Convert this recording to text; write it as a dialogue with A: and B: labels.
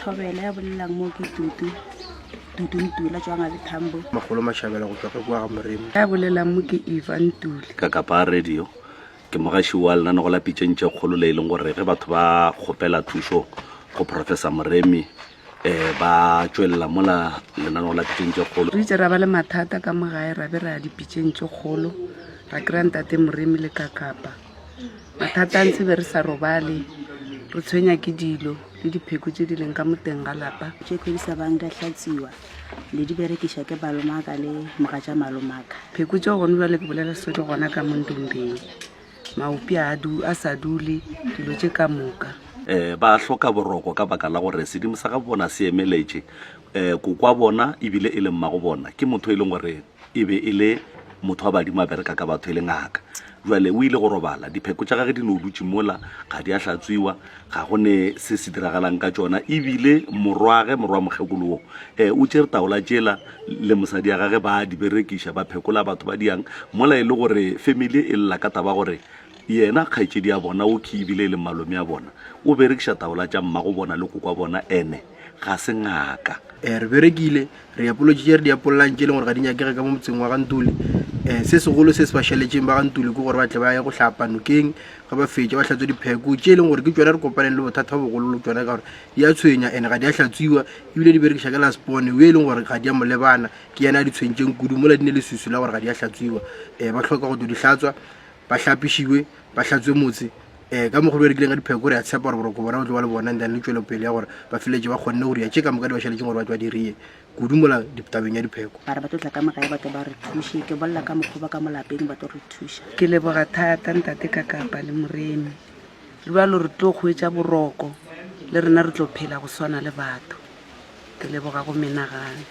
A: Thobela ya bolelang mo ke Tutuntula tswa nga Lethambo.
B: Magolo Mashabela go tswa go bua ga Moremi.
C: Ya bolelang mo ke Ivan Tuli.
D: Ka kapa radio ke mogashi wa lena go la pitšentše kgolo le ileng gore ge batho ba kgopela thušo go Professor Moremi ba tšwelela mola lenaneo la pitšentše kgolo.
C: Re itse ra ba le mathata ka mogae ra be ra di pitšentše kgolo ra kry-a ntate Moremi le Kakapa. Mathata a ntse be re sa robale re tshwenya ke dilo le dipheko tse di leng ka moteng ga lapa
A: tše kgwedi sa bang di a hlatsiwa le di berekiša ke malomaka le mogatša malomaka.
C: pheko tse gone jale ke bolela seo di gona ka mondombeng maopi a sa dule dilo tše ka moka.
D: Ba hloka boroko ka baka la gore sedimo sa ga bona se emeletše ko kwa bona ebile e le mmago bona ke motho e leng gore e be e le motho wa badimo a bereka ka batho e le ngaka. Jwale o ile go robala dipheko tša gage di no dutse mola ga di a hlatswiwa ga gone se se diragalang ka tsona ebile morwa mokgekolo o tšere taola tšela le mosadi ya gage ba di berekiša ba phekola batho ba diang mola e le gore family e lla ka taba gore yena kgaetšedi ya bona o ke ebile e le malome ya bona o berekiša taola tša mmago bona le kokwa bona ene ga se ngaka.
B: Re berekile re apologile re di apollang tše e leng gore ga di nyakege ka mo motseng wa Gantuli. Se segolo se se ba šaletšeng ba Gantuli ke gore ba tle ba ye go hlapa nokeng ga ba fetša ba hlatswa dipheko tše e leng gore ke tšona re kopaneng le bothata ba bogolo le tšona ka gore di a tshwenya ene ga di a hlatswiwa ebile di berekiša ka laspone o e leng gore ga di a molebana ke yena a di tshwentšeng kudu mola di ne le susu la gore ga di a hlatswiwa. Ba tlhoka go di hlatswa ba hlapišiwe ba hlatswe motse ka mokgwa ba rekileng ka dipheko re a tshepa gore boroko bona o tlo ba le bona then le tšwelopele ya gore ba feletse ba kgonne gore ya tše ka moka di ba šaletšeng gore batho ba dirie kudu mola ditabeng ya dipheko.
A: Ba re ba tlo tla ka magae batho ba re thushe ke bolela ka mokgwa ba ka molapeng ba tlo re thuša.
C: Ke leboga thata ntate Kakapa le Moremi le bjalo re tlo hwetša boroko le rena re tlo phela go swana le batho. Ke leboga go menagane.